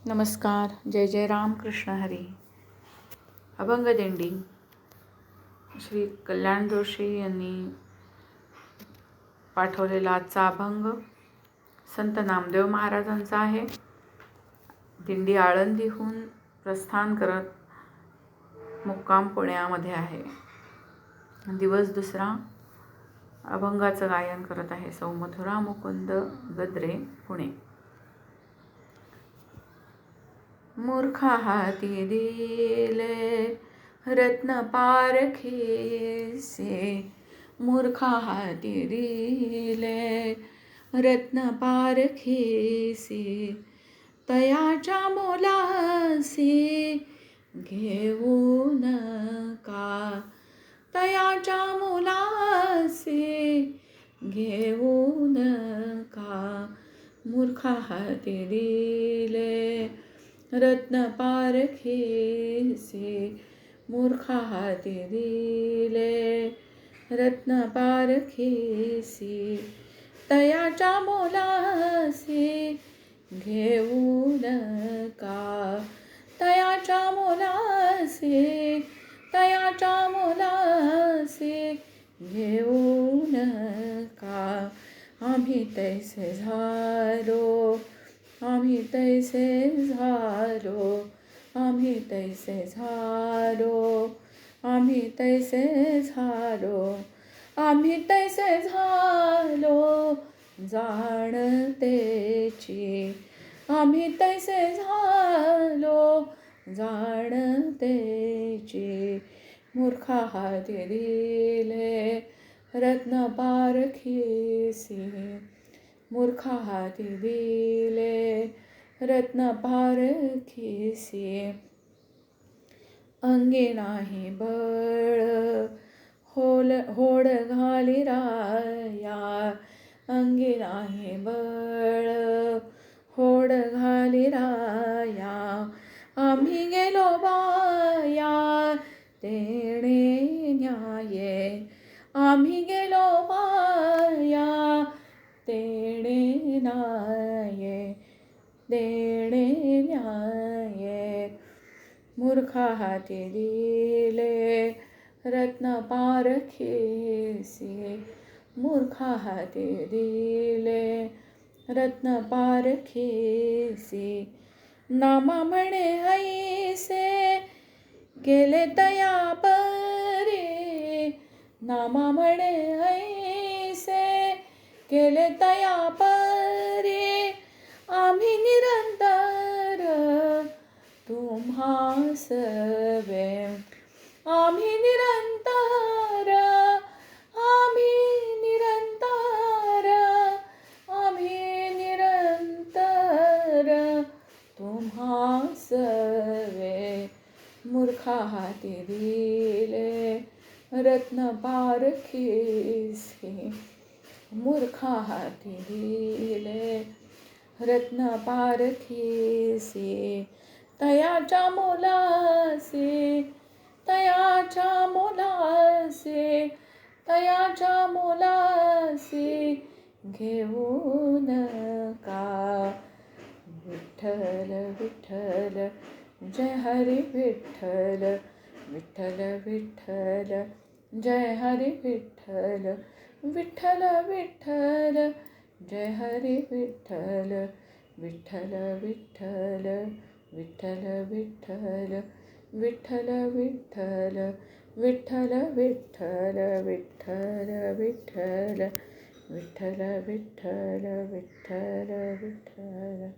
नमस्कार. जय जय राम कृष्ण हरी. अभंग दिंडी श्री कल्याण जोशी यांनी पाठवलेला आजचा अभंग संत नामदेव महाराजांचा आहे. दिंडी आळंदीहून प्रस्थान करत मुक्काम पुण्यामध्ये आहे. दिवस दुसरा. अभंगाचं गायन करत आहे सौ मधुरा मुकुंद गद्रे, पुणे. मूर्खा हाती दिले रत्न पारखीसे, मूर्खा हाती दिले रत्न पारखीसे, तयाच्या मोलासी घेऊ नका, तयाच्या मोलासी घेऊ नका. मूर्खा हाती दिले रत्न पारखीसे, मूर्खा हाती दिले रत्न पारखीसे, तयाच्या मोलासी घेऊ नका, तयाच्या मोलासी, तयाच्या मोलासी घेऊ नका. आम्ही तैसे झालो, आम्ही तैसे झालो, आम्ही तैसे झालो, आम्ही तैसे झालो, आम्ही तैसे झालो जाणतेची, आम्ही तैसे झालो जाणतेची. मूर्खा हाती दिले रत्न पारखीसे, मूर्खा हाती दिले रत्न पारखीसे, अंगी नाही बळ होड घाली राया, अंगी नाही बळ होड घाली राया. आम्ही गेलो बाया तेणे न्याये, आम्ही गेलो बाया तेणे न्याये, देणे न्याये. मूर्खा हाती दिले रत्न पारखीसे, मूर्खा हाती दिले रत्न पारखीसे. नामा म्हणे ऐसे गेले तया परी, नामा म्हणे ऐसे गेले तया परी. आम्ही निरंतर तुम्हास वे, आम्ही निरंतर, आम्ही निरंतर, आम्ही निरंतर तुम्हास वे. मूर्खा हाती दिले रत्न पारखीसे, मूर्खा हाती दिले रत्न पारखीसे, तयाच्या मोलासी, तयाच्या मोलासी, तयाच्या मोलासी घेऊ नका. विठ्ठल विठ्ठल जय हरी विठ्ठल, विठ्ठल विठ्ठल जय हरी विठ्ठल, विठ्ठल विठ्ठल जय हरी विठ्ठल, विठ्ठल विठ्ठल, विठ्ठल विठ्ठल, विठ्ठल विठ्ठल, विठ्ठल विठ्ठल, विठ्ठल विठ्ठल, विठ्ठल विठ्ठल, विठ्ठल विठ्ठल.